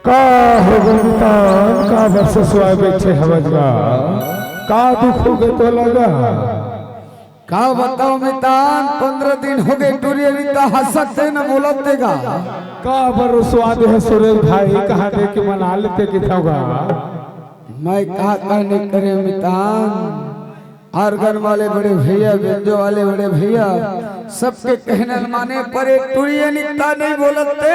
का हो गमितान का वर्ष स्वागत छे हवजगा का दुख हो गए तो लगा का बताओ मितान 15 दिन हो गए टूरिया रीता हंसते न बोलते गा का बर स्वाद है सुरेश भाई कहा दे के मना लेते कि होगा मैं कहा कहने करे मितान आर्गन वाले बड़े भैया व्यंजो वाले बड़े भैया सबके कहने माने पर एक टूरिया रीता नहीं बोलते।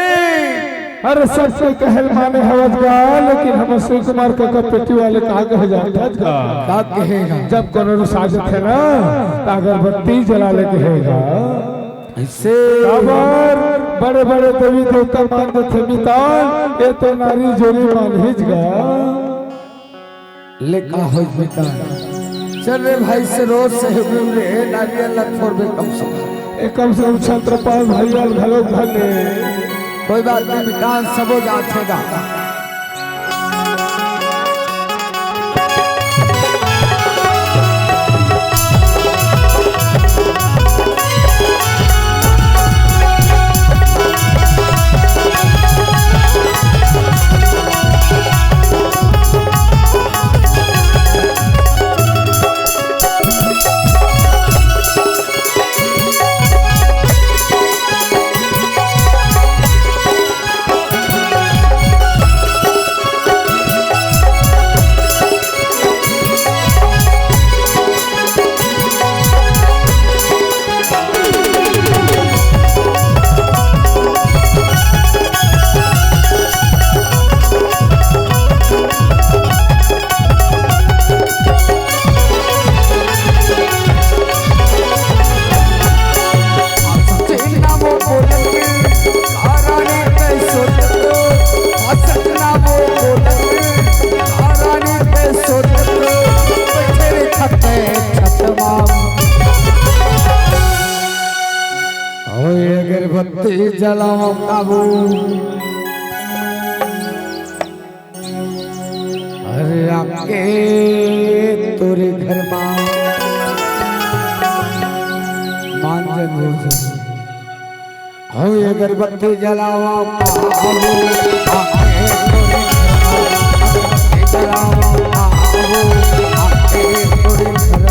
अरे सबसे कहल माने हवजगा लेकिन हम श्री कुमार का पेटी वाले कहा कहे जाता का कहेगा जब कोनो साजत है ना तो अगरबत्ती जला ले कहेगा ऐसे खबर बड़े बड़े देवी देवता मानते थे मितान ये तो नारी जोरी मान हिजगा लेका हो मितान चल रे भाई से रोज से रे नारियल लग फोर बे कम से कम छत्रपाल भैया घलो घले कोई बात नहीं मितान सबो जाथेगा। अगरबत्ती जलाओ काबू अरे आके तोरे घर मांजन हो अगरबत्ती जलाओ काबू आके तोरे घर जलाओ काबू आके तोरे घर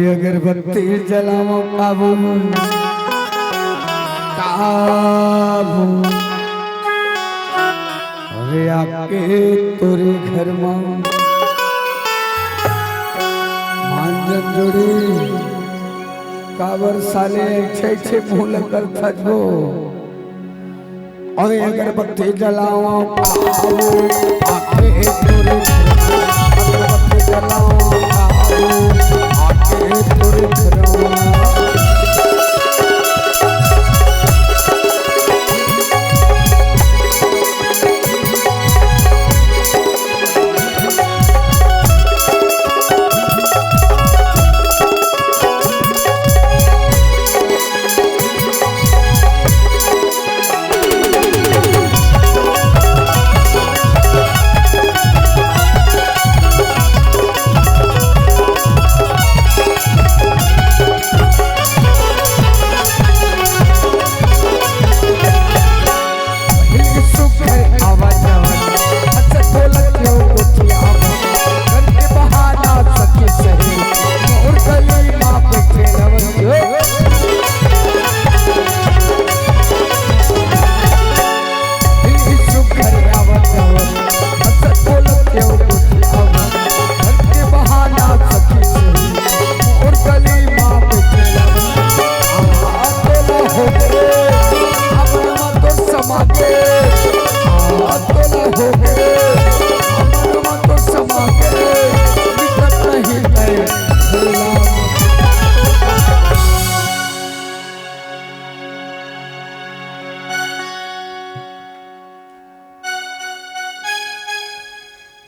अगरबत्ती जलाओ काबू काबू अरे आके तोरे घर मांजन जोड़ी काबर साले छे छे मुँह कर थजबो अरे अगरबत्ती जलाओ काबू आके तोरे अगरबत्ती जलाओ काबू आके तोरे घर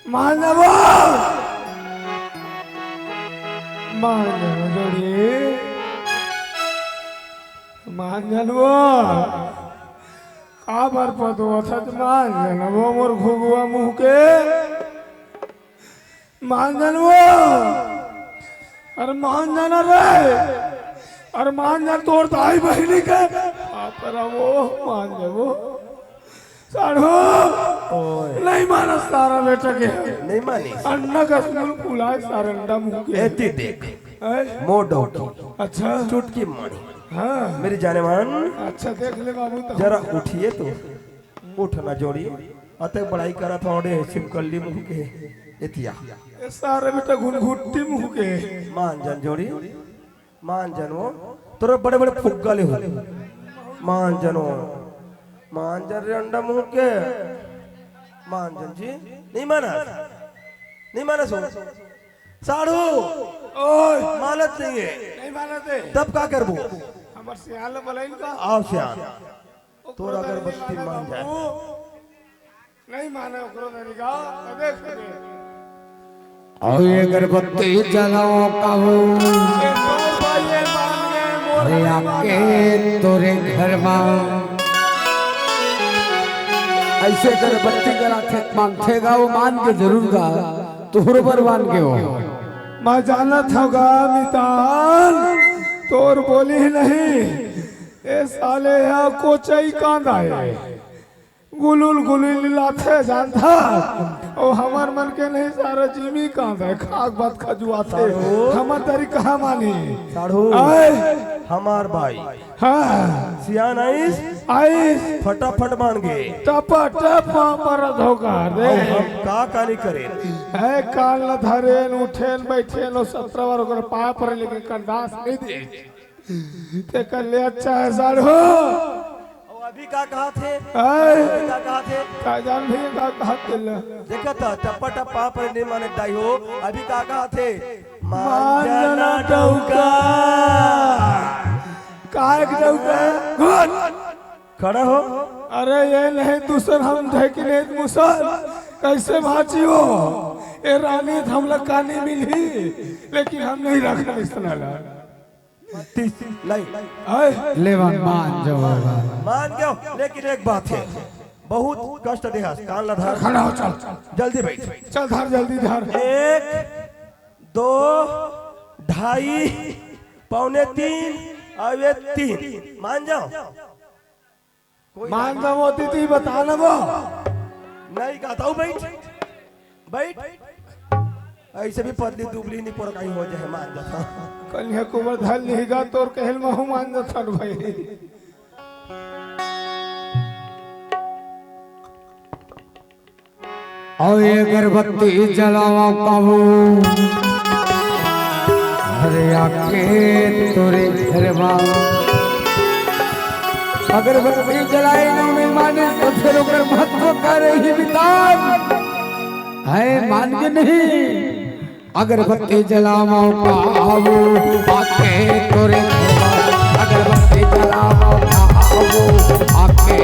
मानव मानव जोड़ी मानव का बार पतो अथत मानव मोर घुगुआ मुंह के मानव अरे मान रे अरे मान तोर ताई बहनी के वो मान वो साढ़ो नहीं माना सारा बेटा के नहीं मानी अन्ना का स्कूल खुला है सारा अंडा मुंह के एती देख मोडो की अच्छा चुटकी मानी हाँ मेरी जाने मान अच्छा देख ले बाबू तो जरा उठिए तो उठना जोड़ी अतः बड़ाई करा था ओडे सिमकल्ली मुंह के एतिया ये सारे बेटा घुनघुट्टी मुंह के मान जन जोड़ी मान जन वो तोरे बड़े बड़े फुग्गाले हो मान जनो मान जन रे अंडा मुंह के मान जन जी नहीं माना सो साढ़ू ओए मानत नहीं है नहीं मानते तब का करबो हमर सियाल बोलाइन का आओ श्याम तोर अगरबत्ती मान जाए नहीं माने ओकरो तरीका देख ले और ये अगरबत्ती जलाओ कहू ये तोर भाई ये मान गए मोर अरे आके तोरे घर में ऐसे अगरबत्ती जलाते मांगेगा वो मान के जरूर गा तोहर पर मान के हो मैं जानत होगा मितान तोर बोली नहीं ए साले यहाँ कोचई कांदा है गुलुल लाथे जानता ओ हमार मन के नहीं सारा जीमी कांदा है खाक बात खजुआते हमार तरी कहा मानी साढ़ू आए हमार भाई हाँ सियान आइस आइस फटाफट मान गए टपा टपा मरद होगा रे हम का काली करे है काल न धरेन उठेन बैठेन और 17 बार ओकर पाया पर लेकिन कंदास नहीं दे ते कर ले अच्छा है साढ़ो अभी का कहा थे आए का कहा थे काजान भी का कहा दिल देखा था टप्पा टप्पा पर नहीं माने दाई हो अभी का कहा थे मान जना डौका काय के डौका गुड खड़ा हो अरे ये नहीं दूसर हम ढकने मुसल कैसे भाची हो ए रानी हम लोग का नहीं मिली लेकिन हम नहीं रखा इस तरह लाई आए ले मान जाओ मान गयो लेकिन एक बात है बहुत कष्ट दे कान लधा खड़ा हो चल जल्दी बैठ चल धर जल्दी धर 1 2 2.5 पौने 3 अब 3 मान जाओ मान जाओ होती थी बता ना वो नहीं कहता हूँ बैठ ऐसे भी पतली दुबली नहीं पर कहीं हो जाए मान जाता कन्या कुमार धल लिहिगा तोर कहल महू मान जाता भाई और ये अगरबत्ती जलाओ कहू अरे आके तोरे घर में अगरबत्ती जलाए नहीं माने तो फिर ओकर महत्व कर ही बितान है मान के नहीं अगरबत्ती जलाओ कहू आके तोरे घर में अगरबत्ती जलाओ कहू आके